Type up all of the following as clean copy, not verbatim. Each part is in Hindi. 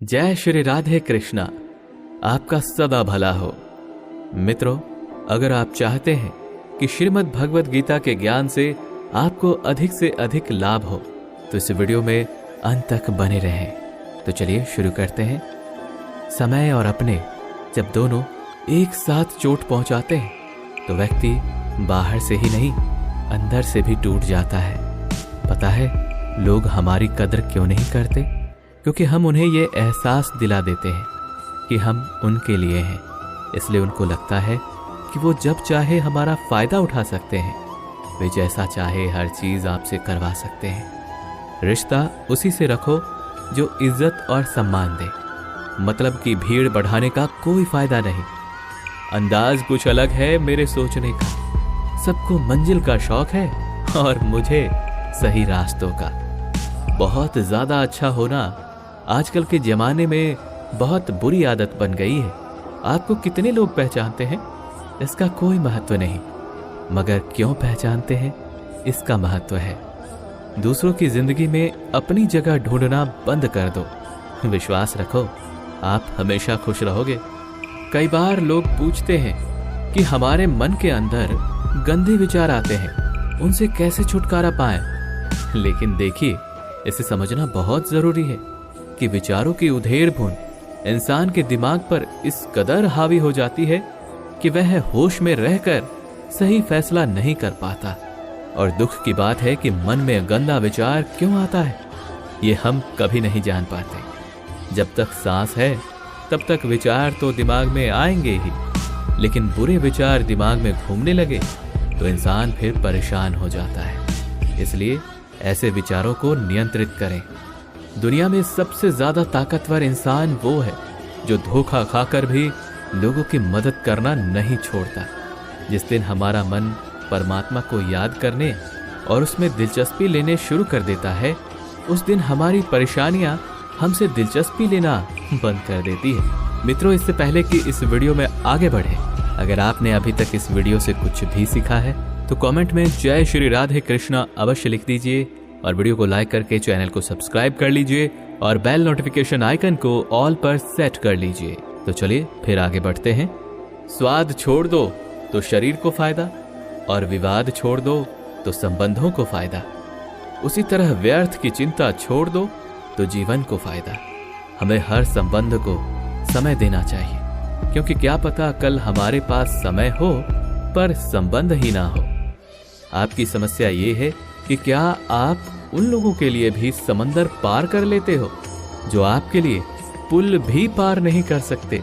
जय श्री राधे कृष्णा। आपका सदा भला हो। मित्रों, अगर आप चाहते हैं कि श्रीमद् भगवद गीता के ज्ञान से आपको अधिक से अधिक लाभ हो तो इस वीडियो में अंत तक बने रहें। तो चलिए शुरू करते हैं। समय और अपने जब दोनों एक साथ चोट पहुंचाते हैं तो व्यक्ति बाहर से ही नहीं अंदर से भी टूट जाता है। पता है लोग हमारी कदर क्यों नहीं करते? क्योंकि हम उन्हें ये एहसास दिला देते हैं कि हम उनके लिए हैं। इसलिए उनको लगता है कि वो जब चाहे हमारा फायदा उठा सकते हैं, वे जैसा चाहे हर चीज आपसे करवा सकते हैं। रिश्ता उसी से रखो जो इज्जत और सम्मान दे। मतलब की भीड़ बढ़ाने का कोई फायदा नहीं। अंदाज कुछ अलग है मेरे सोचने का। सबको मंजिल का शौक है और मुझे सही रास्तों का। बहुत ज्यादा अच्छा होना आजकल के जमाने में बहुत बुरी आदत बन गई है। आपको कितने लोग पहचानते हैं इसका कोई महत्व नहीं, मगर क्यों पहचानते हैं इसका महत्व है। दूसरों की जिंदगी में अपनी जगह ढूंढना बंद कर दो। विश्वास रखो आप हमेशा खुश रहोगे। कई बार लोग पूछते हैं कि हमारे मन के अंदर गंदे विचार आते हैं, उनसे कैसे छुटकारा पाएं? लेकिन देखिए, इसे समझना बहुत जरूरी है कि विचारों की उधेड़ बुन इंसान के दिमाग पर इस कदर हावी हो जाती है कि वह होश में रहकर सही फैसला नहीं कर पाता। और दुख की बात है कि मन में गंदा विचार क्यों आता है ये हम कभी नहीं जान पाते। जब तक सांस है तब तक विचार तो दिमाग में आएंगे ही, लेकिन बुरे विचार दिमाग में घूमने लगे तो इंसान फिर परेशान हो जाता है। इसलिए ऐसे विचारों को नियंत्रित करें। दुनिया में सबसे ज्यादा ताकतवर इंसान वो है जो धोखा खाकर भी लोगों की मदद करना नहीं छोड़ता। जिस दिन हमारा मन परमात्मा को याद करने और उसमें दिलचस्पी लेने शुरू कर देता है, उस दिन हमारी परेशानियां हमसे दिलचस्पी लेना बंद कर देती है। मित्रों, इससे पहले कि इस वीडियो में आगे बढ़े, अगर आपने अभी तक इस वीडियो से कुछ भी सीखा है तो कमेंट में जय श्री राधे कृष्णा अवश्य लिख दीजिए और वीडियो को लाइक करके चैनल को सब्सक्राइब कर लीजिए और बेल नोटिफिकेशन आइकन को ऑल पर सेट कर लीजिए। तो चलिए फिर आगे बढ़ते हैं। स्वाद छोड़ दो तो शरीर को फायदा और विवाद छोड़ दो तो संबंधों को फायदा। उसी तरह व्यर्थ की चिंता छोड़ दो तो जीवन को फायदा। हमें हर संबंध को समय देना चाहिए, क्योंकि क्या पता कल हमारे पास समय हो पर संबंध ही ना हो। आपकी समस्या ये है कि क्या आप उन लोगों के लिए भी समंदर पार कर लेते हो जो आपके लिए पुल भी पार नहीं कर सकते।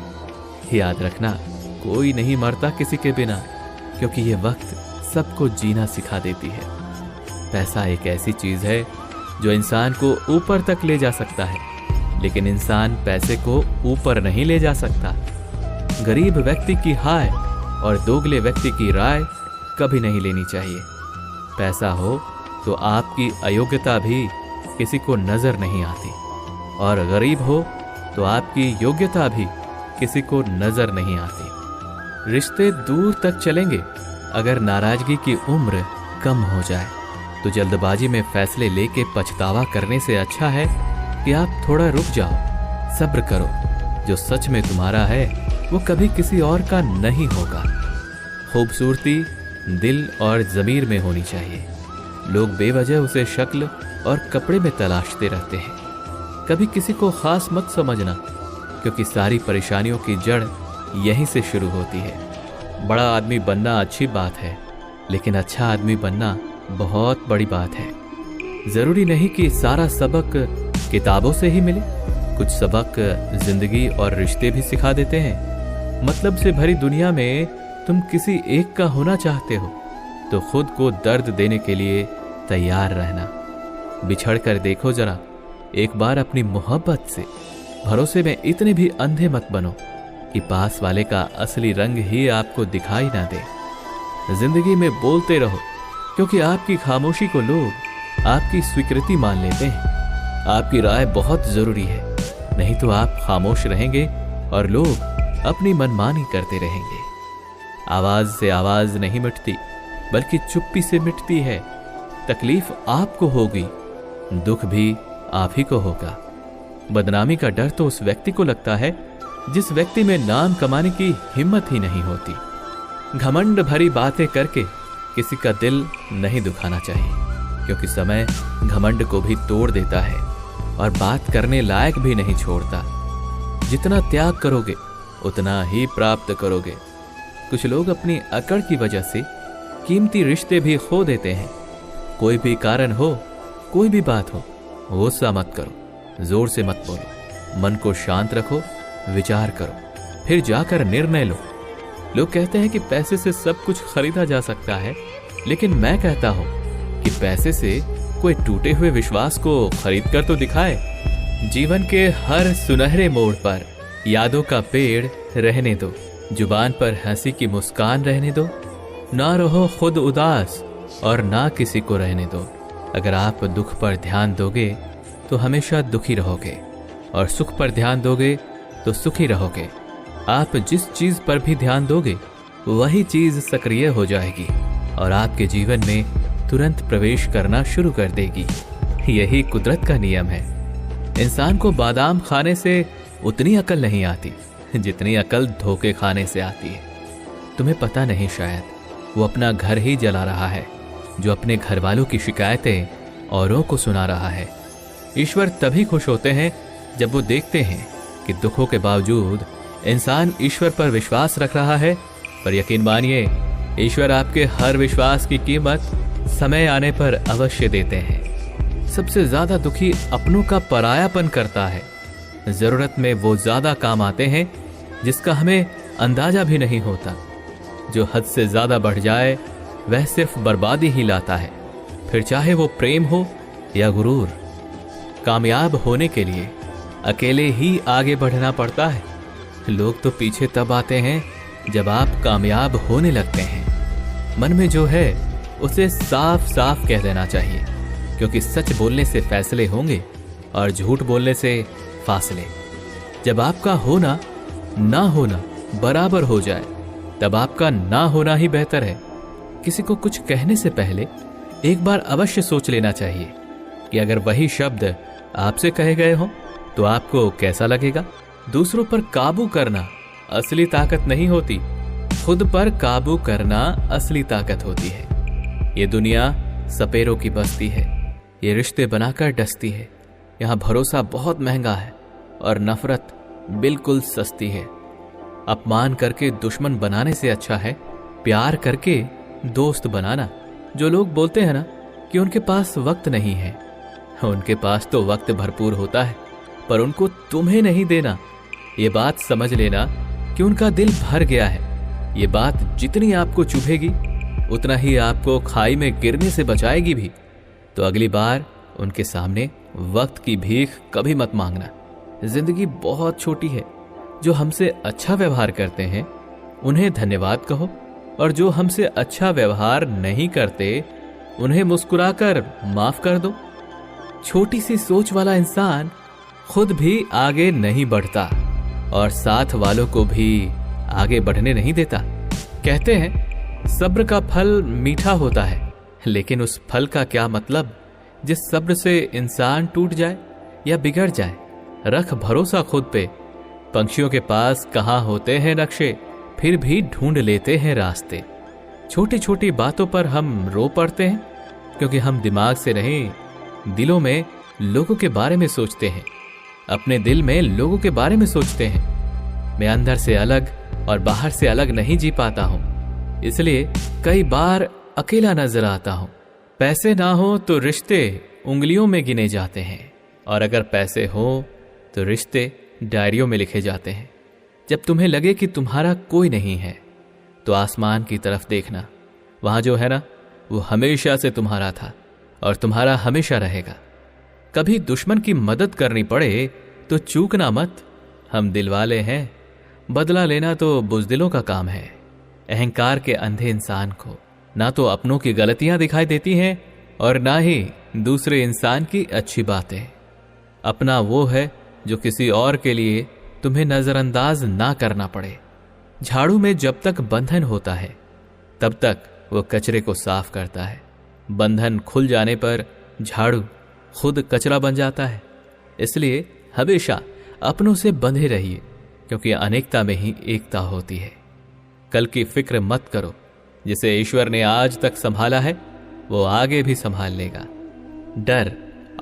याद रखना, कोई नहीं मरता किसी के बिना, क्योंकि ये वक्त सबको जीना सिखा देती है। पैसा एक ऐसी चीज है जो इंसान को ऊपर तक ले जा सकता है, लेकिन इंसान पैसे को ऊपर नहीं ले जा सकता। गरीब व्यक्ति की हाय और दोगले व्यक्ति की राय कभी नहीं लेनी चाहिए। पैसा हो तो आपकी अयोग्यता भी किसी को नजर नहीं आती, और गरीब हो तो आपकी योग्यता भी किसी को नजर नहीं आती। रिश्ते दूर तक चलेंगे अगर नाराजगी की उम्र कम हो जाए। तो जल्दबाजी में फैसले लेके पछतावा करने से अच्छा है कि आप थोड़ा रुक जाओ, सब्र करो। जो सच में तुम्हारा है वो कभी किसी और का नहीं होगा। खूबसूरती दिल और जमीर में होनी चाहिए। लोग बेवजह उसे शक्ल और कपड़े में तलाशते रहते हैं। कभी किसी को खास मत समझना, क्योंकि सारी परेशानियों की जड़ यहीं से शुरू होती है। बड़ा आदमी बनना अच्छी बात है, लेकिन अच्छा आदमी बनना बहुत बड़ी बात है। जरूरी नहीं कि सारा सबक किताबों से ही मिले। कुछ सबक जिंदगी और रिश्ते भी सिखा देते हैं। मतलब से भरी दुनिया में तुम किसी एक का होना चाहते हो तो खुद को दर्द देने के लिए तैयार रहना। बिछड़ कर देखो जरा एक बार अपनी मोहब्बत से। भरोसे में इतने भी अंधे मत बनो कि पास वाले का असली रंग ही आपको दिखाई ना दे। जिंदगी में बोलते रहो, क्योंकि आपकी खामोशी को लोग आपकी स्वीकृति मान लेते हैं। आपकी राय बहुत जरूरी है, नहीं तो आप खामोश रहेंगे और लोग अपनी मनमानी करते रहेंगे। आवाज से आवाज नहीं मिटती, बल्कि चुप्पी से मिटती है। तकलीफ आपको होगी, दुख भी आप ही को होगा। बदनामी का डर तो उस व्यक्ति को लगता है जिस व्यक्ति में नाम कमाने की हिम्मत ही नहीं होती। घमंड भरी बातें करके किसी का दिल नहीं दुखाना चाहिए, क्योंकि समय घमंड को भी तोड़ देता है और बात करने लायक भी नहीं छोड़ता। जितना त्याग करोगे उतना ही प्राप्त करोगे। कुछ लोग अपनी अकड़ की वजह से कीमती रिश्ते भी खो देते हैं। कोई भी कारण हो, कोई भी बात हो, गुस्सा मत करो, जोर से मत बोलो, मन को शांत रखो, विचार करो, फिर जाकर निर्णय लो। लोग कहते हैं कि पैसे से सब कुछ खरीदा जा सकता है, लेकिन मैं कहता हूं कि पैसे से कोई टूटे हुए विश्वास को खरीद कर तो दिखाए। जीवन के हर सुनहरे मोड़ पर यादों का पेड़ रहने दो, जुबान पर हंसी की मुस्कान रहने दो। ना रहो खुद उदास और ना किसी को रहने दो। अगर आप दुख पर ध्यान दोगे तो हमेशा दुखी रहोगे, और सुख पर ध्यान दोगे तो सुखी रहोगे। आप जिस चीज पर भी ध्यान दोगे वही चीज सक्रिय हो जाएगी और आपके जीवन में तुरंत प्रवेश करना शुरू कर देगी। यही कुदरत का नियम है। इंसान को बादाम खाने से उतनी अकल नहीं आती जितनी अकल धोखे खाने से आती है। तुम्हें पता नहीं, शायद वो अपना घर ही जला रहा है जो अपने घर वालों की शिकायतें औरों को सुना रहा है। ईश्वर तभी खुश होते हैं जब वो देखते हैं कि दुखों के बावजूद इंसान ईश्वर पर विश्वास रख रहा है। पर यकीन मानिए, ईश्वर आपके हर विश्वास की कीमत समय आने पर अवश्य देते हैं। सबसे ज्यादा दुखी अपनों का परायापन करता है। जरूरत में वो ज्यादा काम आते हैं जिसका हमें अंदाजा भी नहीं होता। जो हद से ज्यादा बढ़ जाए वह सिर्फ बर्बादी ही लाता है, फिर चाहे वो प्रेम हो या गुरूर। कामयाब होने के लिए अकेले ही आगे बढ़ना पड़ता है। लोग तो पीछे तब आते हैं जब आप कामयाब होने लगते हैं। मन में जो है उसे साफ साफ कह देना चाहिए, क्योंकि सच बोलने से फैसले होंगे और झूठ बोलने से फासले। जब आपका होना ना होना बराबर हो जाए तब आपका ना होना ही बेहतर है। किसी को कुछ कहने से पहले एक बार अवश्य सोच लेना चाहिए कि अगर वही शब्द आपसे कहे गए हों तो आपको कैसा लगेगा। दूसरों पर काबू करना असली ताकत नहीं होती, खुद पर काबू करना असली ताकत होती है। ये दुनिया सपेरों की बस्ती है, ये रिश्ते बनाकर डसती है। यहाँ भरोसा बहुत महंगा है और नफरत बिल्कुल सस्ती है। अपमान करके दुश्मन बनाने से अच्छा है प्यार करके दोस्त बनाना। जो लोग बोलते हैं ना कि उनके पास वक्त नहीं है, उनके पास तो वक्त भरपूर होता है, पर उनको तुम्हें नहीं देना। ये बात समझ लेना कि उनका दिल भर गया है। ये बात जितनी आपको चुभेगी उतना ही आपको खाई में गिरने से बचाएगी भी। तो अगली बार उनके सामने वक्त की भीख कभी मत मांगना। जिंदगी बहुत छोटी है। जो हमसे अच्छा व्यवहार करते हैं उन्हें धन्यवाद कहो, और जो हमसे अच्छा व्यवहार नहीं करते उन्हें मुस्कुराकर माफ कर दो। छोटी सी सोच वाला इंसान खुद भी आगे नहीं बढ़ता और साथ वालों को भी आगे बढ़ने नहीं देता। कहते हैं सब्र का फल मीठा होता है, लेकिन उस फल का क्या मतलब जिस सब्र से इंसान टूट जाए या बिगड़ जाए। रख भरोसा खुद पे। पंछियों के पास कहाँ होते हैं नक्शे, फिर भी ढूंढ लेते हैं रास्ते। छोटी छोटी बातों पर हम रो पड़ते हैं क्योंकि हम दिमाग से नहीं दिलों में लोगों के बारे में सोचते हैं। अपने दिल में लोगों के बारे में सोचते हैं। मैं अंदर से अलग और बाहर से अलग नहीं जी पाता हूं, इसलिए कई बार अकेला नजर आता हूं। पैसे ना हो तो रिश्ते उंगलियों में गिने जाते हैं, और अगर पैसे हो तो रिश्ते डायरियों में लिखे जाते हैं। जब तुम्हें लगे कि तुम्हारा कोई नहीं है तो आसमान की तरफ देखना। वहां जो है ना वो हमेशा से तुम्हारा था और तुम्हारा हमेशा रहेगा। कभी दुश्मन की मदद करनी पड़े तो चूकना मत। हम दिलवाले हैं, बदला लेना तो बुज़दिलों का काम है। अहंकार के अंधे इंसान को ना तो अपनों की गलतियां दिखाई देती हैं और ना ही दूसरे इंसान की अच्छी बातें। अपना वो है जो किसी और के लिए तुम्हें नजरअंदाज ना करना पड़े। झाड़ू में जब तक बंधन होता है तब तक वो कचरे को साफ करता है। बंधन खुल जाने पर झाड़ू खुद कचरा बन जाता है। इसलिए हमेशा अपनों से बंधे रहिए, क्योंकि अनेकता में ही एकता होती है। कल की फिक्र मत करो, जिसे ईश्वर ने आज तक संभाला है वो आगे भी संभाल लेगा। डर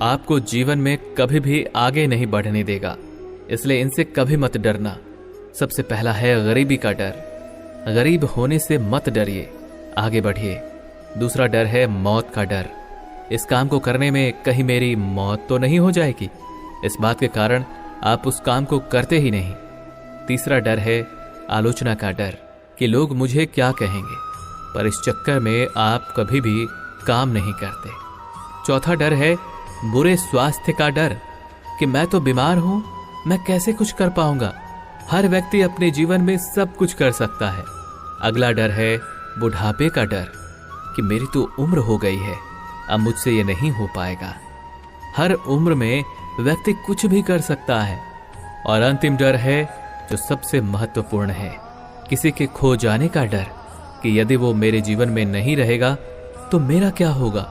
आपको जीवन में कभी भी आगे नहीं बढ़ने देगा, इसलिए इनसे कभी मत डरना। सबसे पहला है गरीबी का डर। गरीब होने से मत डरिए, आगे बढ़िए। दूसरा डर है मौत का डर। इस काम को करने में कहीं मेरी मौत तो नहीं हो जाएगी, इस बात के कारण आप उस काम को करते ही नहीं। तीसरा डर है आलोचना का डर कि लोग मुझे क्या कहेंगे, पर इस चक्कर में आप कभी भी काम नहीं करते। चौथा डर है बुरे स्वास्थ्य का डर कि मैं तो बीमार हूं, मैं कैसे कुछ कर पाऊंगा। हर व्यक्ति अपने जीवन में सब कुछ कर सकता है। अगला डर है बुढ़ापे का डर कि मेरी तो उम्र हो गई है, अब मुझसे ये नहीं हो पाएगा। हर उम्र में व्यक्ति कुछ भी कर सकता है। और अंतिम डर है जो सबसे महत्वपूर्ण है, किसी के खो जाने का डर कि यदि वो मेरे जीवन में नहीं रहेगा तो मेरा क्या होगा।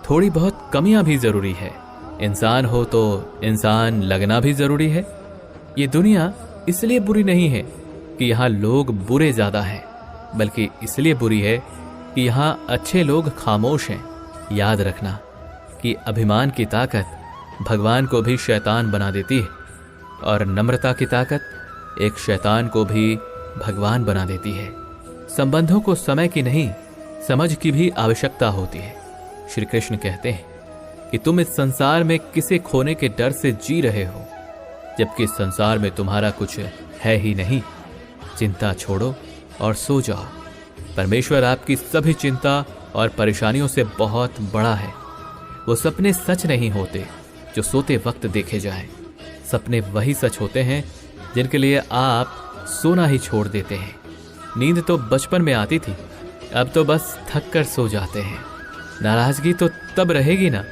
थोड़ी बहुत कमियां भी जरूरी है, इंसान हो तो इंसान लगना भी जरूरी है। ये दुनिया इसलिए बुरी नहीं है कि यहाँ लोग बुरे ज्यादा हैं, बल्कि इसलिए बुरी है कि यहाँ अच्छे लोग खामोश हैं। याद रखना कि अभिमान की ताकत भगवान को भी शैतान बना देती है, और नम्रता की ताकत एक शैतान को भी भगवान बना देती है। संबंधों को समय की नहीं, समझ की भी आवश्यकता होती है। श्री कृष्ण कहते हैं कि तुम इस संसार में किसे खोने के डर से जी रहे हो, जबकि इस संसार में तुम्हारा कुछ है ही नहीं। चिंता छोड़ो और सो जाओ। परमेश्वर आपकी सभी चिंता और परेशानियों से बहुत बड़ा है। वो सपने सच नहीं होते जो सोते वक्त देखे जाएं। सपने वही सच होते हैं जिनके लिए आप सोना ही छोड़ देते हैं। नींद तो बचपन में आती थी, अब तो बस थक कर सो जाते हैं। नाराजगी तो तब रहेगी ना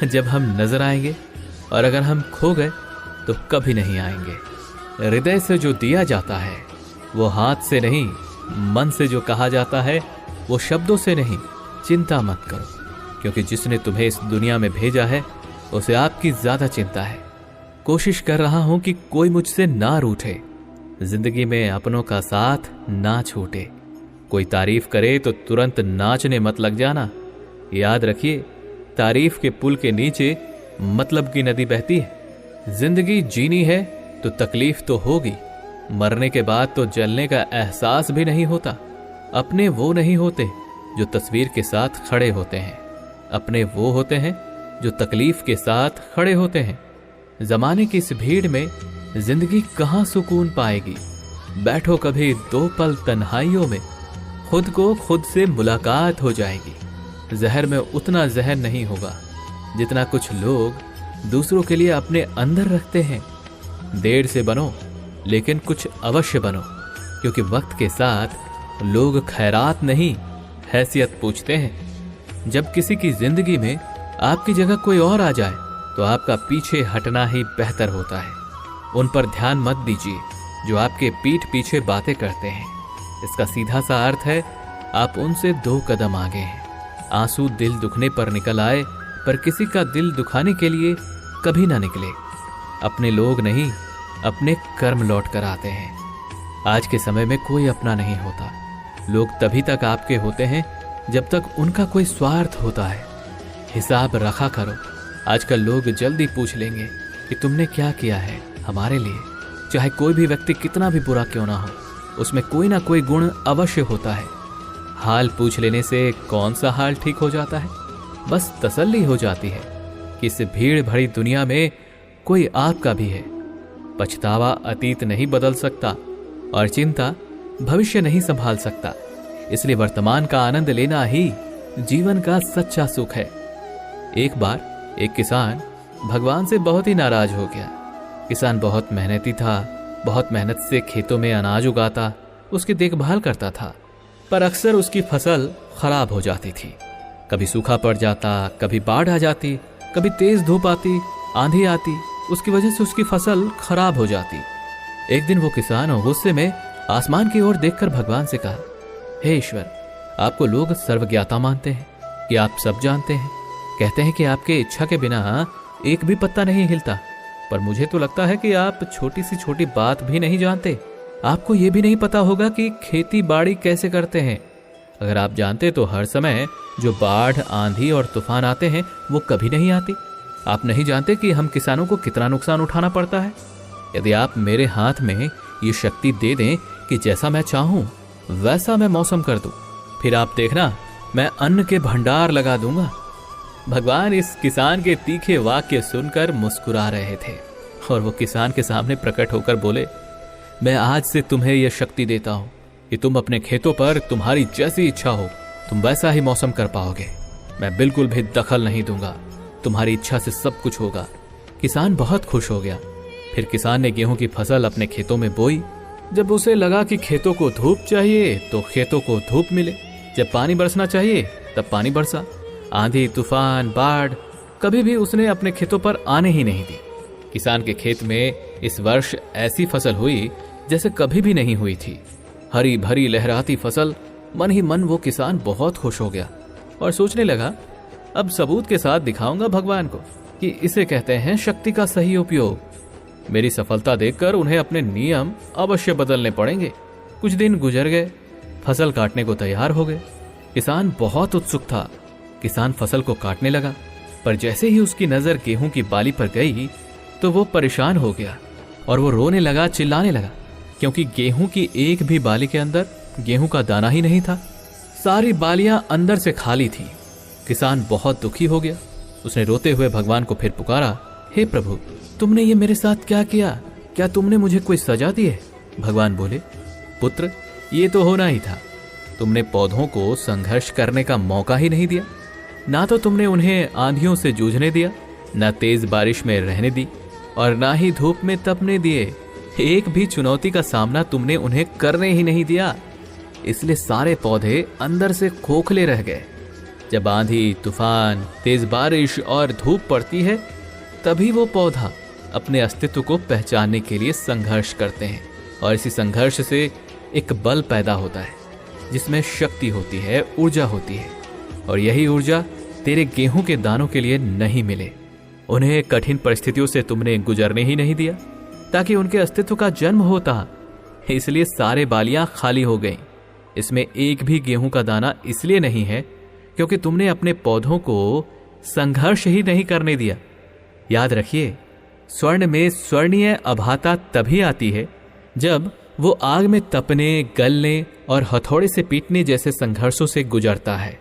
जब हम नजर आएंगे, और अगर हम खो गए तो कभी नहीं आएंगे। हृदय से जो दिया जाता है वो हाथ से नहीं, मन से जो कहा जाता है वो शब्दों से नहीं। चिंता मत करो, क्योंकि जिसने तुम्हें इस दुनिया में भेजा है उसे आपकी ज्यादा चिंता है। कोशिश कर रहा हूं कि कोई मुझसे ना रूठे, जिंदगी में अपनों का साथ ना छूटे। कोई तारीफ करे तो तुरंत नाचने मत लग जाना। याद रखिए, तारीफ के पुल के नीचे मतलब की नदी बहती है। जिंदगी जीनी है तो तकलीफ तो होगी, मरने के बाद तो जलने का एहसास भी नहीं होता। अपने वो नहीं होते जो तस्वीर के साथ खड़े होते हैं, अपने वो होते हैं जो तकलीफ के साथ खड़े होते हैं। जमाने की इस भीड़ में जिंदगी कहाँ सुकून पाएगी। बैठो कभी दो पल तन्हाइयों में, खुद को खुद से मुलाकात हो जाएगी। जहर में उतना जहर नहीं होगा जितना कुछ लोग दूसरों के लिए अपने अंदर रखते हैं। देर से बनो लेकिन कुछ अवश्य बनो, क्योंकि वक्त के साथ लोग खैरात नहीं हैसियत पूछते हैं। जब किसी की जिंदगी में आपकी जगह कोई और आ जाए तो आपका पीछे हटना ही बेहतर होता है। उन पर ध्यान मत दीजिए जो आपके पीठ पीछे बातें करते हैं। इसका सीधा सा अर्थ है आप उनसे 2 कदम आगे हैं। आंसू दिल दुखने पर निकल आए, पर किसी का दिल दुखाने के लिए कभी ना निकले। अपने लोग नहीं, अपने कर्म लौट कर आते हैं। आज के समय में कोई अपना नहीं होता। लोग तभी तक आपके होते हैं जब तक उनका कोई स्वार्थ होता है। हिसाब रखा करो। आजकल लोग जल्दी पूछ लेंगे कि तुमने क्या किया है हमारे लिए। चाहे कोई भी व्यक्ति कितना भी बुरा क्यों ना हो, उसमें कोई ना कोई गुण अवश्य होता है। हाल पूछ लेने से कौन सा हाल ठीक हो जाता है? बस तसल्ली हो जाती है कि इस भीड़ भरी दुनिया में कोई आपका भी है। पछतावा अतीत नहीं बदल सकता और चिंता भविष्य नहीं संभाल सकता। इसलिए वर्तमान का आनंद लेना ही जीवन का सच्चा सुख है। एक बार एक किसान भगवान से बहुत ही नाराज हो गया। किसान बहुत मेहनती था, बहुत मेहनत से खेतों में अनाज उगाता, उसकी देखभाल करता था, पर अक्सर उसकी फसल खराब हो जाती थी। कभी सूखा पड़ जाता, कभी बाढ़ आ जाती, कभी तेज धूप आती, आंधी आती, उसकी वजह से उसकी फसल खराब हो जाती। एक दिन वो किसान गुस्से में आसमान की ओर देखकर भगवान से कहा, हे ईश्वर, आपको लोग सर्वज्ञाता मानते हैं कि आप सब जानते हैं। कहते हैं कि आपके इच्छा के बिना एक भी पत्ता नहीं हिलता। पर मुझे तो लगता है कि आप छोटी सी छोटी बात भी नहीं जानते। आपको यह भी नहीं पता होगा कि खेती बाड़ी कैसे करते हैं। अगर आप जानते तो हर समय जो बाढ़, आंधी और तूफान आते हैं वो कभी नहीं आती। आप नहीं जानते कि हम किसानों को कितना नुकसान उठाना पड़ता है। यदि आप मेरे हाथ में ये शक्ति दे दें कि जैसा मैं चाहूं वैसा मैं मौसम कर दूं, फिर आप देखना मैं अन्न के भंडार लगा दूंगा। भगवान इस किसान के तीखे वाक्य सुनकर मुस्कुरा रहे थे और वो किसान के सामने प्रकट होकर बोले, मैं आज से तुम्हें यह शक्ति देता हूं कि तुम अपने खेतों पर तुम्हारी जैसी इच्छा हो तुम वैसा ही मौसम कर पाओगे। मैं बिल्कुल भी दखल नहीं दूंगा, तुम्हारी इच्छा से सब कुछ होगा। किसान बहुत खुश हो गया। फिर किसान ने गेहूं की फसल अपने खेतों में बोई। जब उसे लगा कि खेतों को धूप चाहिए तो खेतों को धूप मिले, जब पानी बरसना चाहिए तब पानी बरसा। आंधी, तूफान, बाढ़ कभी भी उसने अपने खेतों पर आने ही नहीं दी। किसान के खेत में इस वर्ष ऐसी फसल हुई जैसे कभी भी नहीं हुई थी। हरी भरी लहराती फसल। मन ही मन वो किसान बहुत खुश हो गया और सोचने लगा, अब सबूत के साथ दिखाऊंगा भगवान को कि इसे कहते हैं शक्ति का सही उपयोग। मेरी सफलता देखकर उन्हें अपने नियम अवश्य बदलने पड़ेंगे। कुछ दिन गुजर गए, फसल काटने को तैयार हो गए। किसान बहुत उत्सुक था। किसान फसल को काटने लगा, पर जैसे ही उसकी नजर गेहूं की बाली पर गई तो वो परेशान हो गया और वो रोने लगा, चिल्लाने लगा, क्योंकि गेहूं की एक भी बाली के अंदर गेहूं का दाना ही नहीं था। सारी बालियां अंदर से खाली थी। किसान बहुत दुखी हो गया। उसने रोते हुए भगवान को फिर पुकारा, हे प्रभु, तुमने ये मेरे साथ क्या किया? क्या तुमने मुझे कोई सजा दी है? भगवान बोले, पुत्र, ये तो होना ही था। तुमने पौधों को संघर्ष करने का मौका ही नहीं दिया। ना तो तुमने उन्हें आंधियों से जूझने दिया, ना तेज बारिश में रहने दी और ना ही धूप में तपने दिए। एक भी चुनौती का सामना तुमने उन्हें करने ही नहीं दिया। इसलिए सारे पौधे अंदर से खोखले रह गए। जब आंधी, तूफान, तेज बारिश और धूप पड़ती है तभी वो पौधा अपने अस्तित्व को पहचानने के लिए संघर्ष करते हैं और इसी संघर्ष से एक बल पैदा होता है जिसमें शक्ति होती है, ऊर्जा होती है। और यही ऊर्जा तेरे गेहूं के दानों के लिए नहीं मिले। उन्हें कठिन परिस्थितियों से तुमने गुजरने ही नहीं दिया ताकि उनके अस्तित्व का जन्म होता। इसलिए सारे बालियां खाली हो गईं। इसमें एक भी गेहूं का दाना इसलिए नहीं है क्योंकि तुमने अपने पौधों को संघर्ष ही नहीं करने दिया। याद रखिए, स्वर्ण में स्वर्णीय आभाता तभी आती है जब वो आग में तपने, गलने और हथौड़े से पीटने जैसे संघर्षों से गुजरता है।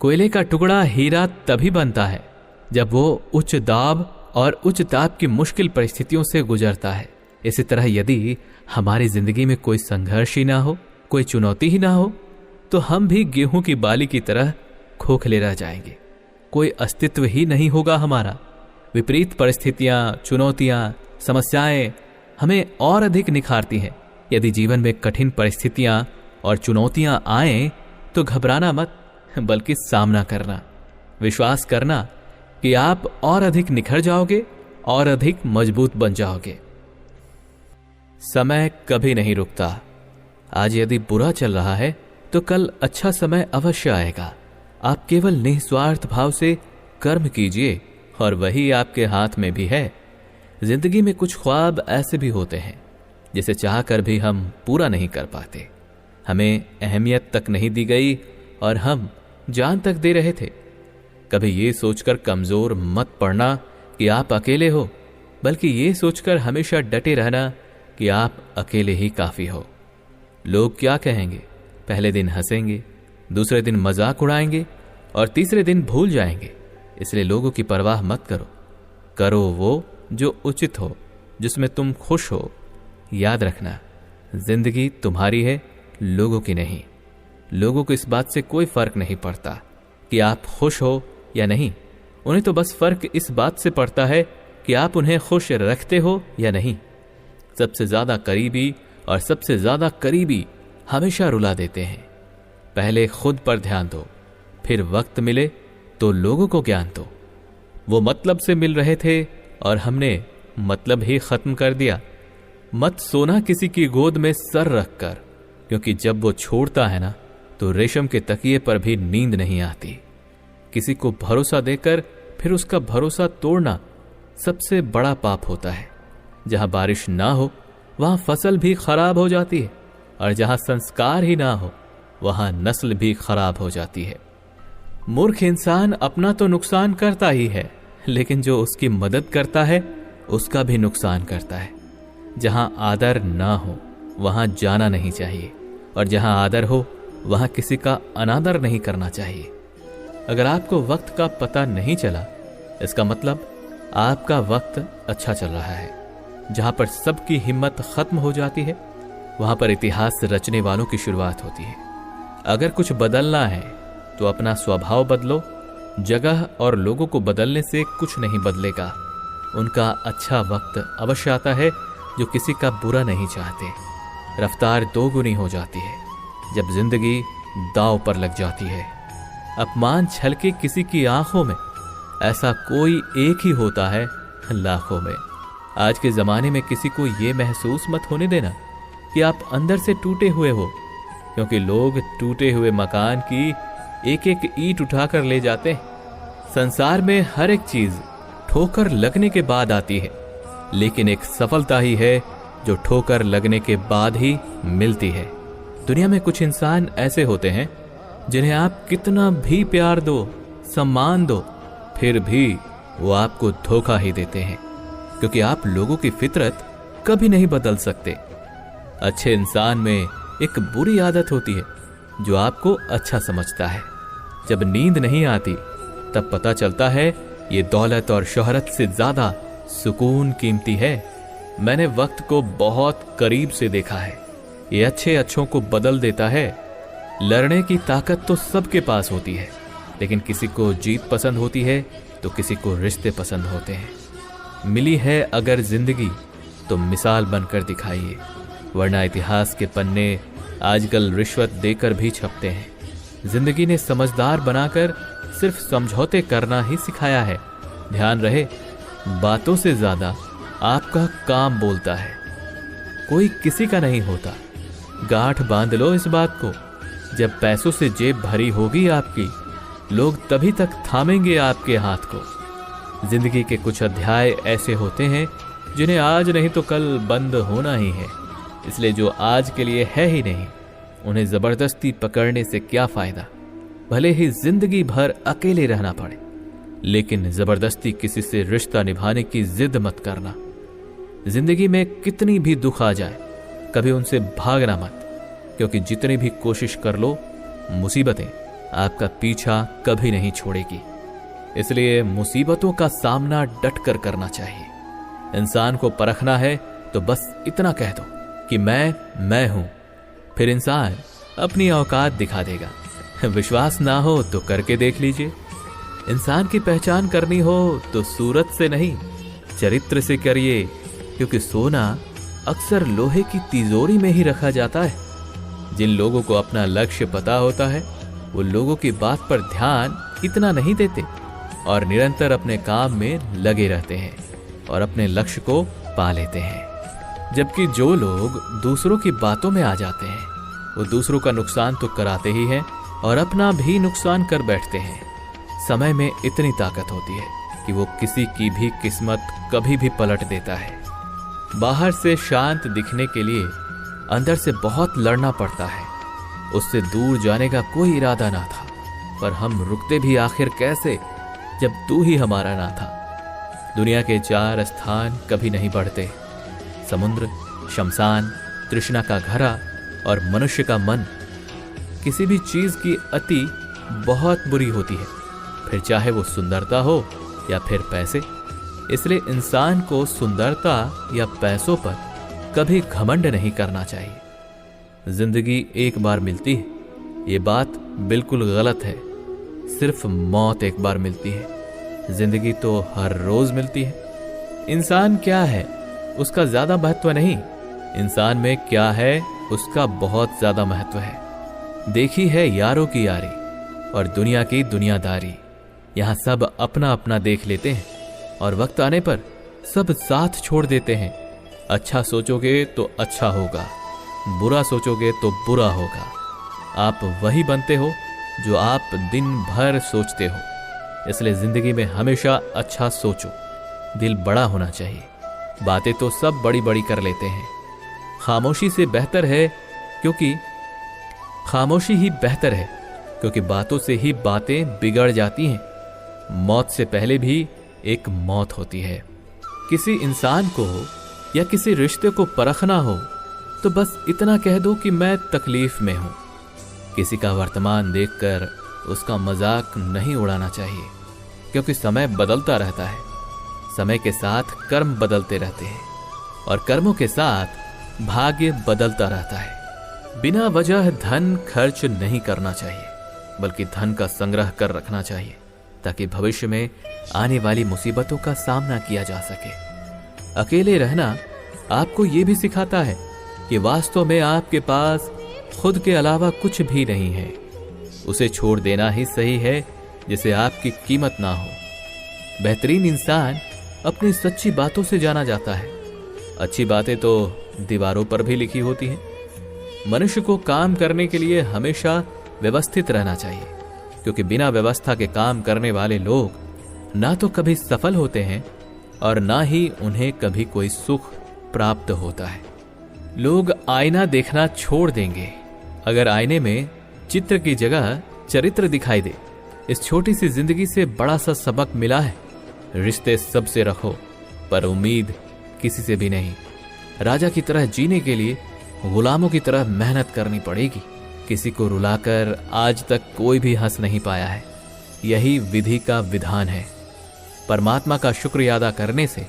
कोयले का टुकड़ा हीरा तभी बनता है जब वो उच्च दाब और उच्च ताप की मुश्किल परिस्थितियों से गुजरता है। इसी तरह यदि हमारी जिंदगी में कोई संघर्ष ही ना हो, कोई चुनौती ही ना हो, तो हम भी गेहूं की बाली की तरह खोखले रह जाएंगे। कोई अस्तित्व ही नहीं होगा हमारा। विपरीत परिस्थितियां, चुनौतियां, समस्याएं हमें और अधिक निखारती हैं। यदि जीवन में कठिन परिस्थितियां और चुनौतियां आएं तो घबराना मत, बल्कि सामना करना, विश्वास करना कि आप और अधिक निखर जाओगे और अधिक मजबूत बन जाओगे। समय कभी नहीं रुकता। आज यदि बुरा चल रहा है तो कल अच्छा समय अवश्य आएगा। आप केवल निस्वार्थ भाव से कर्म कीजिए और वही आपके हाथ में भी है। जिंदगी में कुछ ख्वाब ऐसे भी होते हैं जिसे चाहकर भी हम पूरा नहीं कर पाते। हमें अहमियत तक नहीं दी गई और हम जान तक दे रहे थे। कभी ये सोचकर कमजोर मत पड़ना कि आप अकेले हो, बल्कि ये सोचकर हमेशा डटे रहना कि आप अकेले ही काफी हो। लोग क्या कहेंगे? पहले दिन हंसेंगे, दूसरे दिन मजाक उड़ाएंगे और तीसरे दिन भूल जाएंगे। इसलिए लोगों की परवाह मत करो। करो वो जो उचित हो, जिसमें तुम खुश हो। याद रखना, जिंदगी तुम्हारी है, लोगों की नहीं। लोगों को इस बात से कोई फर्क नहीं पड़ता कि आप खुश हो या नहीं। उन्हें तो बस फर्क इस बात से पड़ता है कि आप उन्हें खुश रखते हो या नहीं। सबसे ज्यादा करीबी और सबसे ज्यादा करीबी हमेशा रुला देते हैं। पहले खुद पर ध्यान दो, फिर वक्त मिले तो लोगों को ज्ञान दो। वो मतलब से मिल रहे थे और हमने मतलब ही खत्म कर दिया। मत सोना किसी की गोद में सर रखकर, क्योंकि जब वो छोड़ता है ना तो रेशम के तकिए पर भी नींद नहीं आती। किसी को भरोसा देकर फिर उसका भरोसा तोड़ना सबसे बड़ा पाप होता है। जहां बारिश ना हो वहां फसल भी खराब हो जाती है, और जहां संस्कार ही ना हो वहां नस्ल भी खराब हो जाती है। मूर्ख इंसान अपना तो नुकसान करता ही है, लेकिन जो उसकी मदद करता है उसका भी नुकसान करता है। जहां आदर ना हो वहां जाना नहीं चाहिए, और जहां आदर हो वहां किसी का अनादर नहीं करना चाहिए। अगर आपको वक्त का पता नहीं चला, इसका मतलब आपका वक्त अच्छा चल रहा है। जहां पर सबकी हिम्मत खत्म हो जाती है, वहां पर इतिहास रचने वालों की शुरुआत होती है। अगर कुछ बदलना है तो अपना स्वभाव बदलो। जगह और लोगों को बदलने से कुछ नहीं बदलेगा। उनका अच्छा वक्त अवश्य आता है जो किसी का बुरा नहीं चाहते। रफ्तार दोगुनी हो जाती है जब जिंदगी दांव पर लग जाती है। अपमान छलके किसी की आंखों में, ऐसा कोई एक ही होता है लाखों में। आज के जमाने में किसी को यह महसूस मत होने देना कि आप अंदर से टूटे हुए हो, क्योंकि लोग टूटे हुए मकान की एक एक ईंट उठाकर ले जाते हैं। संसार में हर एक चीज ठोकर लगने के बाद आती है, लेकिन एक सफलता ही है जो ठोकर लगने के बाद ही मिलती है। दुनिया में कुछ इंसान ऐसे होते हैं जिन्हें आप कितना भी प्यार दो, सम्मान दो, फिर भी वो आपको धोखा ही देते हैं, क्योंकि आप लोगों की फितरत कभी नहीं बदल सकते। अच्छे इंसान में एक बुरी आदत होती है जो आपको अच्छा समझता है। जब नींद नहीं आती तब पता चलता है ये दौलत और शोहरत से ज्यादा सुकून कीमती है। मैंने वक्त को बहुत करीब से देखा है। ये अच्छे अच्छों को बदल देता है। लड़ने की ताकत तो सबके पास होती है, लेकिन किसी को जीत पसंद होती है तो किसी को रिश्ते पसंद होते हैं। मिली है अगर जिंदगी तो मिसाल बनकर दिखाइए, वरना इतिहास के पन्ने आजकल रिश्वत देकर भी छपते हैं। जिंदगी ने समझदार बनाकर सिर्फ समझौते करना ही सिखाया है। ध्यान रहे, बातों से ज्यादा आपका काम बोलता है। कोई किसी का नहीं होता। गांठ बांध लो इस बात को। जब पैसों से जेब भरी होगी आपकी, लोग तभी तक थामेंगे आपके हाथ को। जिंदगी के कुछ अध्याय ऐसे होते हैं जिन्हें आज नहीं तो कल बंद होना ही है, इसलिए जो आज के लिए है ही नहीं, उन्हें जबरदस्ती पकड़ने से क्या फायदा। भले ही जिंदगी भर अकेले रहना पड़े, लेकिन जबरदस्ती किसी से रिश्ता निभाने की जिद मत करना। जिंदगी में कितनी भी दुख आ जाए, कभी उनसे भागना मत, क्योंकि जितनी भी कोशिश कर लो, मुसीबतें आपका पीछा कभी नहीं छोड़ेगी। इसलिए मुसीबतों का सामना डट कर करना चाहिए। इंसान को परखना है तो बस इतना कह दो कि मैं हूं, फिर इंसान अपनी औकात दिखा देगा। विश्वास ना हो तो करके देख लीजिए। इंसान की पहचान करनी हो तो सूरत से नहीं, चरित्र से करिए, क्योंकि सोना अक्सर लोहे की तिजोरी में ही रखा जाता है। जिन लोगों को अपना लक्ष्य पता होता है, वो लोगों की बात पर ध्यान इतना नहीं देते और निरंतर अपने काम में लगे रहते हैं और अपने लक्ष्य को पा लेते हैं। जबकि जो लोग दूसरों की बातों में आ जाते हैं, वो दूसरों का नुकसान तो कराते ही हैं और अपना भी नुकसान कर बैठते हैं। समय में इतनी ताकत होती है कि वो किसी की भी किस्मत कभी भी पलट देता है। बाहर से शांत दिखने के लिए अंदर से बहुत लड़ना पड़ता है। उससे दूर जाने का कोई इरादा ना था, पर हम रुकते भी आखिर कैसे जब तू ही हमारा ना था। दुनिया के 4 स्थान कभी नहीं बढ़ते: समुद्र, शमशान, तृष्णा का घड़ा और मनुष्य का मन। किसी भी चीज की अति बहुत बुरी होती है, फिर चाहे वो सुंदरता हो या फिर पैसे। इसलिए इंसान को सुंदरता या पैसों पर कभी घमंड नहीं करना चाहिए। जिंदगी एक बार मिलती है, ये बात बिल्कुल गलत है। सिर्फ मौत एक बार मिलती है, जिंदगी तो हर रोज मिलती है। इंसान क्या है उसका ज्यादा महत्व नहीं, इंसान में क्या है उसका बहुत ज्यादा महत्व है। देखी है यारों की यारी और दुनिया की दुनियादारी। यहां सब अपना अपना देख लेते हैं और वक्त आने पर सब साथ छोड़ देते हैं। अच्छा सोचोगे तो अच्छा होगा, बुरा सोचोगे तो बुरा होगा। आप वही बनते हो जो आप दिन भर सोचते हो। इसलिए जिंदगी में हमेशा अच्छा सोचो, दिल बड़ा होना चाहिए। बातें तो सब बड़ी बड़ी कर लेते हैं। खामोशी से बेहतर है क्योंकि खामोशी ही बेहतर है, क्योंकि बातों से ही बातें बिगड़ जाती हैं। मौत से पहले भी एक मौत होती है। किसी इंसान को या किसी रिश्ते को परखना हो तो बस इतना कह दो कि मैं तकलीफ में हूं। किसी का वर्तमान देखकर उसका मजाक नहीं उड़ाना चाहिए, क्योंकि समय बदलता रहता है। समय के साथ कर्म बदलते रहते हैं और कर्मों के साथ भाग्य बदलता रहता है। बिना वजह धन खर्च नहीं करना चाहिए, बल्कि धन का संग्रह कर रखना चाहिए, ताकि भविष्य में आने वाली मुसीबतों का सामना किया जा सके। अकेले रहना आपको यह भी सिखाता है कि वास्तव में आपके पास खुद के अलावा कुछ भी नहीं है। उसे छोड़ देना ही सही है, जिसे आपकी कीमत ना हो। बेहतरीन इंसान अपनी सच्ची बातों से जाना जाता है। अच्छी बातें तो दीवारों पर भी लिखी होती हैं। मनुष्य को काम करने के लिए हमेशा व्यवस्थित रहना चाहिए, क्योंकि बिना व्यवस्था के काम करने वाले लोग ना तो कभी सफल होते हैं और ना ही उन्हें कभी कोई सुख प्राप्त होता है। लोग आईना देखना छोड़ देंगे अगर आईने में चित्र की जगह चरित्र दिखाई दे। इस छोटी सी जिंदगी से बड़ा सा सबक मिला है। रिश्ते सबसे रखो, पर उम्मीद किसी से भी नहीं। राजा की तरह जीने के लिए गुलामों की तरह मेहनत करनी पड़ेगी। किसी को रुलाकर आज तक कोई भी हंस नहीं पाया है। यही विधि का विधान है। परमात्मा का शुक्रिया अदा करने से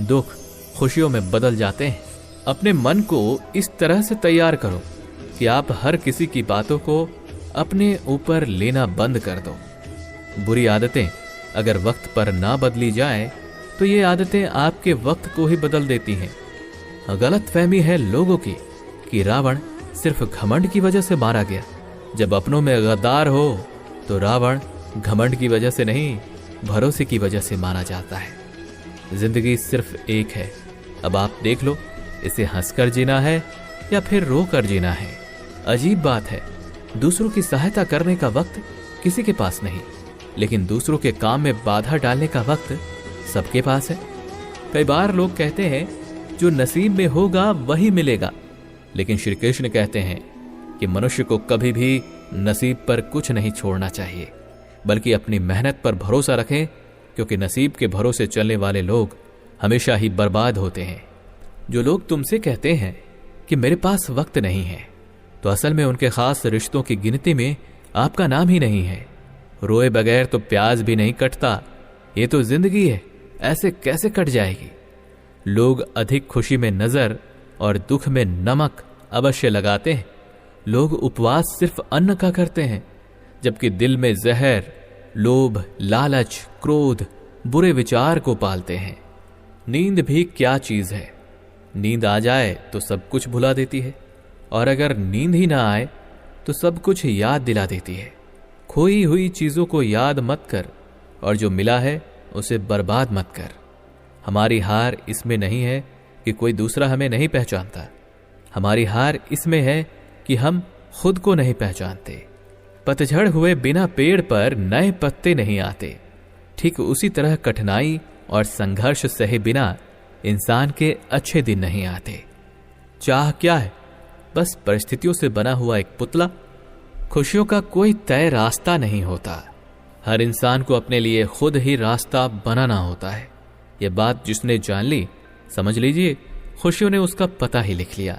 दुख खुशियों में बदल जाते हैं। अपने मन को इस तरह से तैयार करो कि आप हर किसी की बातों को अपने ऊपर लेना बंद कर दो। बुरी आदतें अगर वक्त पर ना बदली जाए तो ये आदतें आपके वक्त को ही बदल देती हैं। गलत फहमी है लोगों की कि रावण सिर्फ घमंड की वजह से मारा गया। जब अपनों में गद्दार हो तो रावण घमंड की वजह से नहीं, भरोसे की वजह से मारा जाता है। जिंदगी सिर्फ एक है। अब आप देख लो, इसे हंसकर जीना है या फिर रोकर जीना है। अजीब बात है, दूसरों की सहायता करने का वक्त किसी के पास नहीं, लेकिन दूसरों के काम में बाधा डालने का वक्त सबके पास है। कई बार लोग कहते हैं जो नसीब में होगा वही मिलेगा, लेकिन श्री कृष्ण कहते हैं कि मनुष्य को कभी भी नसीब पर कुछ नहीं छोड़ना चाहिए, बल्कि अपनी मेहनत पर भरोसा रखें, क्योंकि नसीब के भरोसे चलने वाले लोग हमेशा ही बर्बाद होते हैं। जो लोग तुमसे कहते हैं कि मेरे पास वक्त नहीं है, तो असल में उनके खास रिश्तों की गिनती में आपका नाम ही नहीं है। रोए बगैर तो प्याज भी नहीं कटता। ये तो जिंदगी है, ऐसे कैसे कट जाएगी। लोग अधिक खुशी में नजर और दुख में नमक अवश्य लगाते हैं। लोग उपवास सिर्फ अन्न का करते हैं, जबकि दिल में जहर, लोभ, लालच, क्रोध, बुरे विचार को पालते हैं। नींद भी क्या चीज है। नींद आ जाए तो सब कुछ भुला देती है, और अगर नींद ही ना आए तो सब कुछ याद दिला देती है। खोई हुई चीजों को याद मत कर, और जो मिला है उसे बर्बाद मत कर। हमारी हार इसमें नहीं है कि कोई दूसरा हमें नहीं पहचानता। हमारी हार इसमें है कि हम खुद को नहीं पहचानते। पतझड़ हुए बिना पेड़ पर नए पत्ते नहीं आते। ठीक उसी तरह कठिनाई और संघर्ष सहे बिना इंसान के अच्छे दिन नहीं आते। चाह क्या है? बस परिस्थितियों से बना हुआ एक पुतला। खुशियों का कोई तय रास्ता नहीं होता। हर इंसान को अपने लिए खुद ही रास्ता बनाना होता है। यह बात जिसने जान ली, समझ लीजिए खुशियों ने उसका पता ही लिख लिया।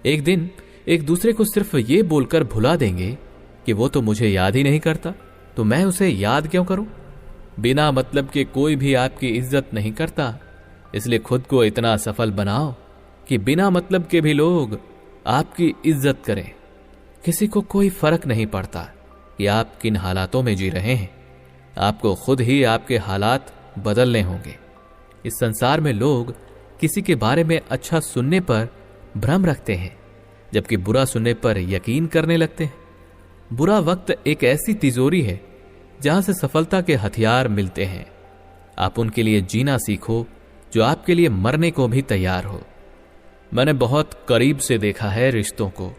एक दिन एक दूसरे को सिर्फ ये बोलकर भुला देंगे कि वो तो मुझे याद ही नहीं करता, तो मैं उसे याद क्यों करूं। बिना मतलब के कोई भी आपकी इज्जत नहीं करता, इसलिए खुद को इतना सफल बनाओ कि बिना मतलब के भी लोग आपकी इज्जत करें। किसी को कोई फर्क नहीं पड़ता कि आप किन हालातों में जी रहे हैं। आपको खुद ही आपके हालात बदलने होंगे। इस संसार में लोग किसी के बारे में अच्छा सुनने पर भ्रम रखते हैं, जबकि बुरा सुनने पर यकीन करने लगते हैं। बुरा वक्त एक ऐसी तिजोरी है जहां से सफलता के हथियार मिलते हैं। आप उनके लिए जीना सीखो जो आपके लिए मरने को भी तैयार हो। मैंने बहुत करीब से देखा है रिश्तों को।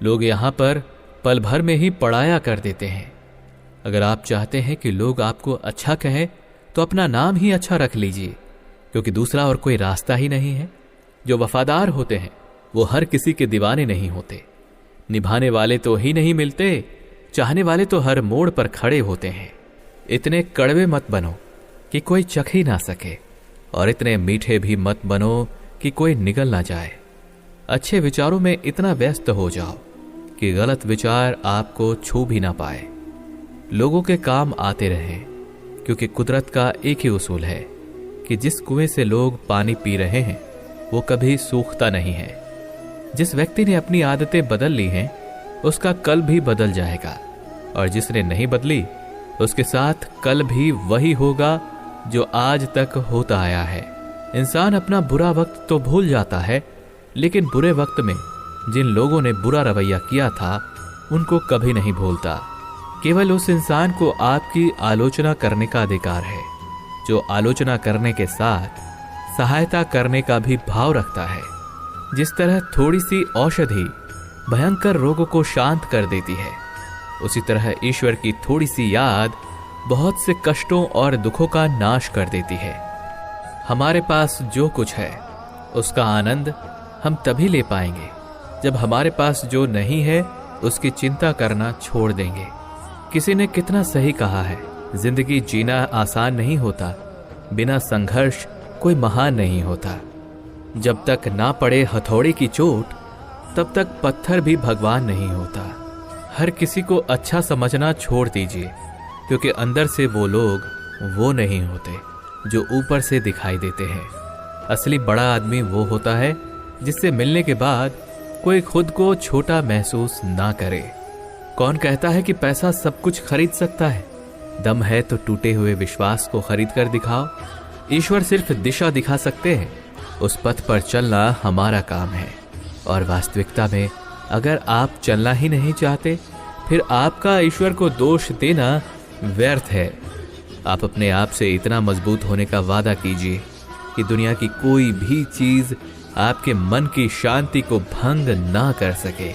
लोग यहां पर पल भर में ही पढ़ाया कर देते हैं। अगर आप चाहते हैं कि लोग आपको अच्छा कहें तो अपना नाम ही अच्छा रख लीजिए। क्योंकि दूसरा और कोई रास्ता ही नहीं है। जो वफादार होते हैं वो हर किसी के दीवाने नहीं होते। निभाने वाले तो ही नहीं मिलते, चाहने वाले तो हर मोड़ पर खड़े होते हैं। इतने कड़वे मत बनो कि कोई चख ही ना सके, और इतने मीठे भी मत बनो कि कोई निगल ना जाए। अच्छे विचारों में इतना व्यस्त हो जाओ कि गलत विचार आपको छू भी ना पाए। लोगों के काम आते रहें, क्योंकि कुदरत का एक ही उसूल है कि जिस कुएं से लोग पानी पी रहे हैं वो कभी सूखता नहीं है। जिस व्यक्ति ने अपनी आदतें बदल ली हैं उसका कल भी बदल जाएगा, और जिसने नहीं बदली उसके साथ कल भी वही होगा जो आज तक होता आया है। इंसान अपना बुरा वक्त तो भूल जाता है, लेकिन बुरे वक्त में जिन लोगों ने बुरा रवैया किया था उनको कभी नहीं भूलता। केवल उस इंसान को आपकी आलोचना करने का अधिकार है जो आलोचना करने के साथ सहायता करने का भी भाव रखता है। जिस तरह थोड़ी सी औषधि भयंकर रोगों को शांत कर देती है, उसी तरह ईश्वर की थोड़ी सी याद बहुत से कष्टों और दुखों का नाश कर देती है। हमारे पास जो कुछ है उसका आनंद हम तभी ले पाएंगे जब हमारे पास जो नहीं है उसकी चिंता करना छोड़ देंगे। किसी ने कितना सही कहा है, जिंदगी जीना आसान नहीं होता, बिना संघर्ष कोई महान नहीं होता। जब तक ना पड़े हथौड़े की चोट तब तक पत्थर भी भगवान नहीं होता। हर किसी को अच्छा समझना छोड़ दीजिए, क्योंकि अंदर से वो लोग वो नहीं होते जो ऊपर से दिखाई देते हैं। असली बड़ा आदमी वो होता है जिससे मिलने के बाद कोई खुद को छोटा महसूस ना करे। कौन कहता है कि पैसा सब कुछ खरीद सकता है? दम है तो टूटे हुए विश्वास को खरीद कर दिखाओ। ईश्वर सिर्फ दिशा दिखा सकते हैं, उस पथ पर चलना हमारा काम है। और वास्तविकता में अगर आप चलना ही नहीं चाहते, फिर आपका ईश्वर को दोष देना व्यर्थ है। आप अपने आप से इतना मजबूत होने का वादा कीजिए कि दुनिया की कोई भी चीज आपके मन की शांति को भंग ना कर सके।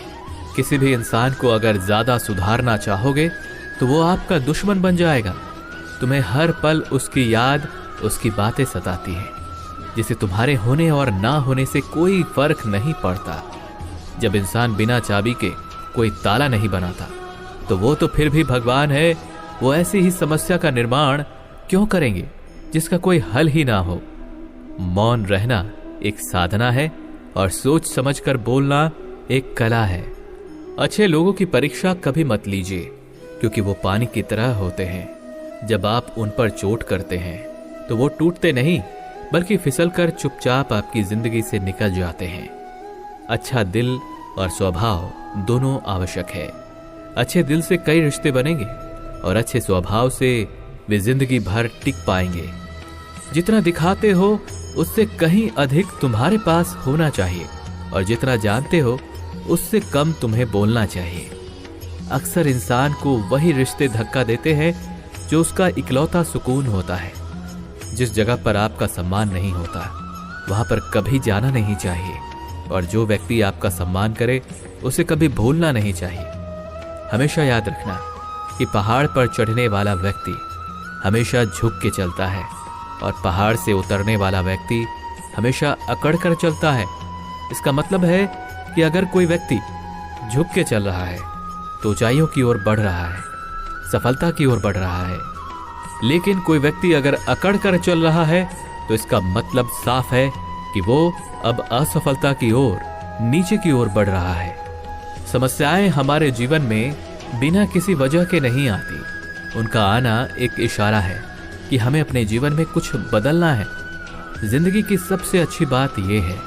किसी भी इंसान को अगर ज्यादा सुधारना चाहोगे तो वो आपका दुश्मन बन जाएगा। तुम्हें हर पल उसकी याद, उसकी बातें सताती हैं, जिसे तुम्हारे होने और ना होने से कोई फर्क नहीं पड़ता। जब इंसान बिना चाबी के कोई ताला नहीं बनाता तो वो तो फिर भी भगवान है। वो ऐसी ही समस्या का निर्माण क्यों करेंगे जिसका कोई हल ही ना हो। मौन रहना एक साधना है और सोच समझकर बोलना एक कला है। अच्छे लोगों की परीक्षा कभी मत लीजिए, क्योंकि वो पानी की तरह होते हैं। जब आप उन पर चोट करते हैं तो वो टूटते नहीं, बल्कि फिसलकर चुपचाप आपकी जिंदगी से निकल जाते हैं। अच्छा दिल और स्वभाव दोनों आवश्यक है। अच्छे दिल से कई रिश्ते बनेंगे और अच्छे स्वभाव से वे जिंदगी भर टिक पाएंगे। जितना दिखाते हो उससे कहीं अधिक तुम्हारे पास होना चाहिए, और जितना जानते हो उससे कम तुम्हें बोलना चाहिए। अक्सर इंसान को वही रिश्ते धक्का देते हैं जो उसका इकलौता सुकून होता है। जिस जगह पर आपका सम्मान नहीं होता वहां पर कभी जाना नहीं चाहिए, और जो व्यक्ति आपका सम्मान करे उसे कभी भूलना नहीं चाहिए। हमेशा याद रखना कि पहाड़ पर चढ़ने वाला व्यक्ति हमेशा झुक के चलता है, और पहाड़ से उतरने वाला व्यक्ति हमेशा अकड़ कर चलता है। इसका मतलब है कि अगर कोई व्यक्ति झुक के चल रहा है तो ऊंचाइयों की ओर बढ़ रहा है, सफलता की ओर बढ़ रहा है। लेकिन कोई व्यक्ति अगर अकड़ कर चल रहा है तो इसका मतलब साफ है कि वो अब असफलता की ओर, नीचे की ओर बढ़ रहा है। समस्याएं हमारे जीवन में बिना किसी वजह के नहीं आती। उनका आना एक इशारा है कि हमें अपने जीवन में कुछ बदलना है। जिंदगी की सबसे अच्छी बात यह है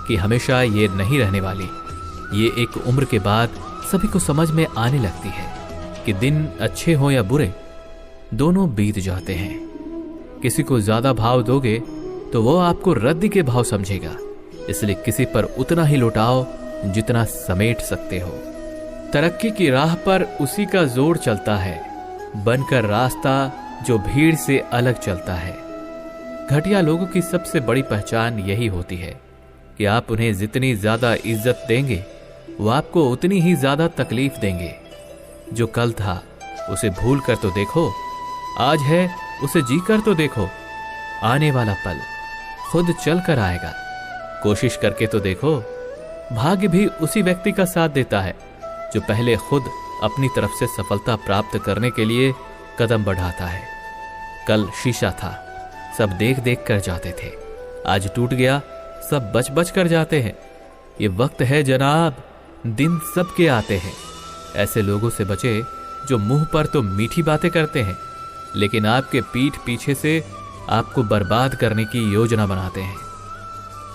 कि हमेशा ये नहीं रहने वाली। ये एक उम्र के बाद सभी को समझ में आने लगती है कि दिन अच्छे हो या बुरे, दोनों बीत जाते हैं। किसी को ज्यादा भाव दोगे तो वो आपको रद्दी के भाव समझेगा, इसलिए किसी पर उतना ही लौटाओ जितना समेट सकते हो। तरक्की की राह पर उसी का जोर चलता है, बनकर रास्ता जो भीड़ से अलग चलता है। घटिया लोगों की सबसे बड़ी पहचान यही होती है कि आप उन्हें जितनी ज्यादा इज्जत देंगे वो आपको उतनी ही ज्यादा तकलीफ देंगे। जो कल था उसे भूल कर तो देखो, आज है उसे जी कर तो देखो। आने वाला पल खुद चल कर आएगा। कोशिश करके तो देखो। भाग्य भी उसी व्यक्ति का साथ देता है जो पहले खुद अपनी तरफ से सफलता प्राप्त करने के लिए कदम बढ़ाता है। कल शीशा था, सब देख देख कर जाते थे। आज टूट गया, सब बच बच कर जाते हैं। ये वक्त है जनाब, दिन सबके आते हैं। ऐसे लोगों से बचे जो मुंह पर तो मीठी बातें करते हैं, लेकिन आपके पीठ पीछे से आपको बर्बाद करने की योजना बनाते हैं।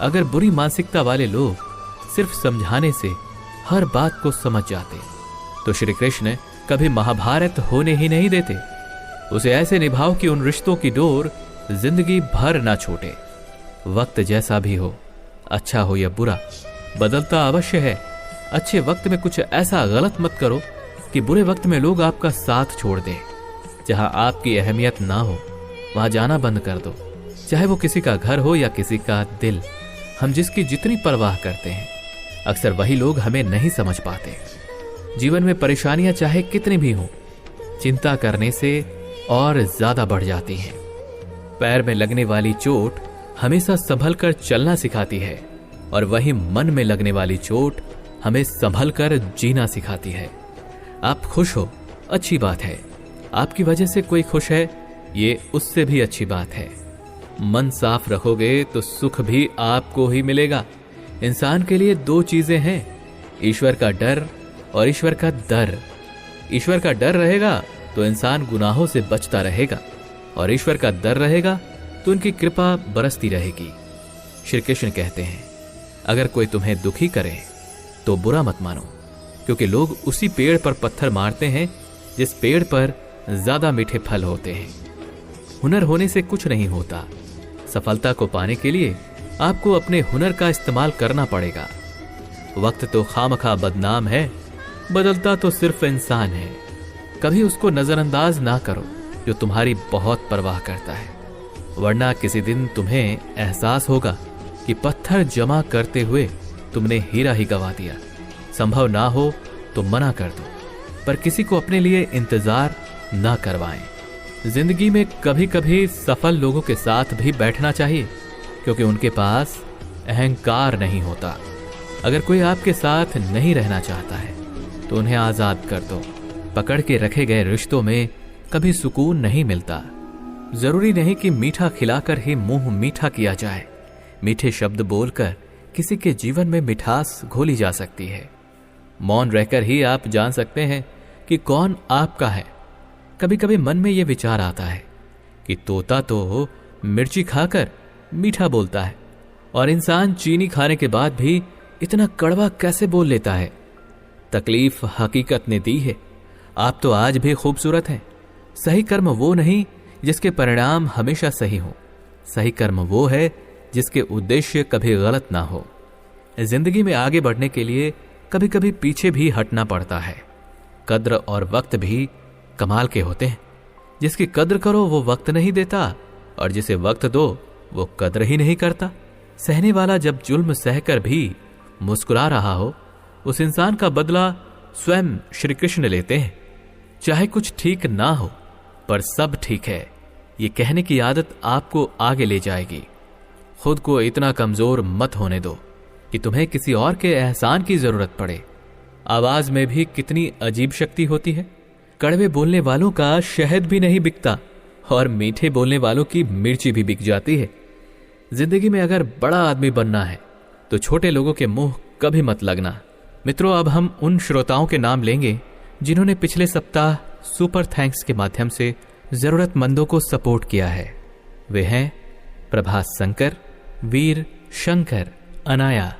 अगर बुरी मानसिकता वाले लोग सिर्फ समझाने से हर बात को समझ जाते तो श्री कृष्ण कभी महाभारत होने ही नहीं देते। उसे ऐसे निभाओ कि उन रिश्तों की डोर जिंदगी भर ना छूटे। वक्त जैसा भी हो, अच्छा हो या बुरा, बदलता अवश्य है। अच्छे वक्त में कुछ ऐसा गलत मत करो कि बुरे वक्त में लोग आपका साथ छोड़ दें। जहां आपकी अहमियत ना हो वहां जाना बंद कर दो, चाहे वो किसी का घर हो या किसी का दिल। हम जिसकी जितनी परवाह करते हैं, अक्सर वही लोग हमें नहीं समझ पाते। जीवन में परेशानियां चाहे कितनी भी हों, चिंता करने से और ज्यादा बढ़ जाती हैं। पैर में लगने वाली चोट हमेशा संभल कर चलना सिखाती है, और वही मन में लगने वाली चोट हमें संभल कर जीना सिखाती है। आप खुश हो, अच्छी बात है। आपकी वजह से कोई खुश है, ये उससे भी अच्छी बात है। मन साफ रखोगे तो सुख भी आपको ही मिलेगा। इंसान के लिए दो चीजें हैं, ईश्वर का डर और ईश्वर का दर। ईश्वर का डर रहेगा तो इंसान गुनाहों से बचता रहेगा, और ईश्वर का डर रहेगा तो उनकी कृपा बरसती रहेगी। श्री कृष्ण कहते हैं, अगर कोई तुम्हें दुखी करे तो बुरा मत मानो, क्योंकि लोग उसी पेड़ पर पत्थर मारते हैं जिस पेड़ पर ज्यादा मीठे फल होते हैं। हुनर होने से कुछ नहीं होता। सफलता को पाने के लिए आपको अपने हुनर का इस्तेमाल करना पड़ेगा। वक्त तो खामखा बदनाम है, बदलता तो सिर्फ इंसान है। कभी उसको नजरअंदाज ना करो जो तुम्हारी बहुत परवाह करता है, वरना किसी दिन तुम्हें एहसास होगा कि पत्थर जमा करते हुए तुमने हीरा ही गवा दिया। संभव ना हो तो मना कर दो, पर किसी को अपने लिए इंतजार ना करवाएं। जिंदगी में कभी कभी सफल लोगों के साथ भी बैठना चाहिए, क्योंकि उनके पास अहंकार नहीं होता। अगर कोई आपके साथ नहीं रहना चाहता है तो उन्हें आजाद कर दो। पकड़ के रखे गए रिश्तों में कभी सुकून नहीं मिलता। जरूरी नहीं कि मीठा खिलाकर ही मुंह मीठा किया जाए। मीठे शब्द बोलकर किसी के जीवन में मिठास घोली जा सकती है। मौन रहकर ही आप जान सकते हैं कि कौन आपका है। कभी कभी मन में यह विचार आता है कि तोता तो मिर्ची खाकर मीठा बोलता है, और इंसान चीनी खाने के बाद भी इतना कड़वा कैसे बोल लेता है। तकलीफ हकीकत ने दी है। आप तो आज भी खूबसूरत हैं। सही कर्म वो नहीं जिसके परिणाम हमेशा सही हो। सही कर्म वो है जिसके उद्देश्य कभी गलत ना हो। जिंदगी में आगे बढ़ने के लिए कभी कभी पीछे भी हटना पड़ता है। कद्र और वक्त भी कमाल के होते हैं। जिसकी कद्र करो वो वक्त नहीं देता, और जिसे वक्त दो वो कद्र ही नहीं करता। सहने वाला जब जुल्म सहकर भी मुस्कुरा रहा हो, उस इंसान का बदला स्वयं श्री कृष्ण लेते हैं। चाहे कुछ ठीक ना हो, पर सब ठीक है, ये कहने की आदत आपको आगे ले जाएगी। खुद को इतना कमजोर मत होने दो कि तुम्हें किसी और के एहसान की जरूरत पड़े। आवाज में भी कितनी अजीब शक्ति होती है। कड़वे बोलने वालों का शहद भी नहीं बिकता, और मीठे बोलने वालों की मिर्ची भी बिक जाती है। जिंदगी में अगर बड़ा आदमी बनना है तो छोटे लोगों के मुंह कभी मत लगना। मित्रों, अब हम उन श्रोताओं के नाम लेंगे जिन्होंने पिछले सप्ताह सुपर थैंक्स के माध्यम से जरूरतमंदों को सपोर्ट किया है। वे हैं प्रभास शंकर, वीर शंकर, अनाया,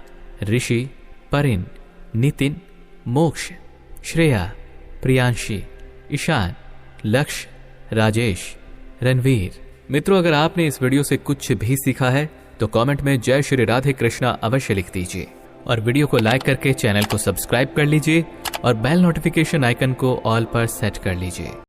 ऋषि, परिन, नितिन, मोक्ष, श्रेया, प्रियांशी, ईशान, लक्ष्य, राजेश, रणवीर। मित्रों, अगर आपने इस वीडियो से कुछ भी सीखा है तो कमेंट में जय श्री राधे कृष्णा अवश्य लिख दीजिए, और वीडियो को लाइक करके चैनल को सब्सक्राइब कर लीजिए और बेल नोटिफिकेशन आइकन को ऑल पर सेट कर लीजिए।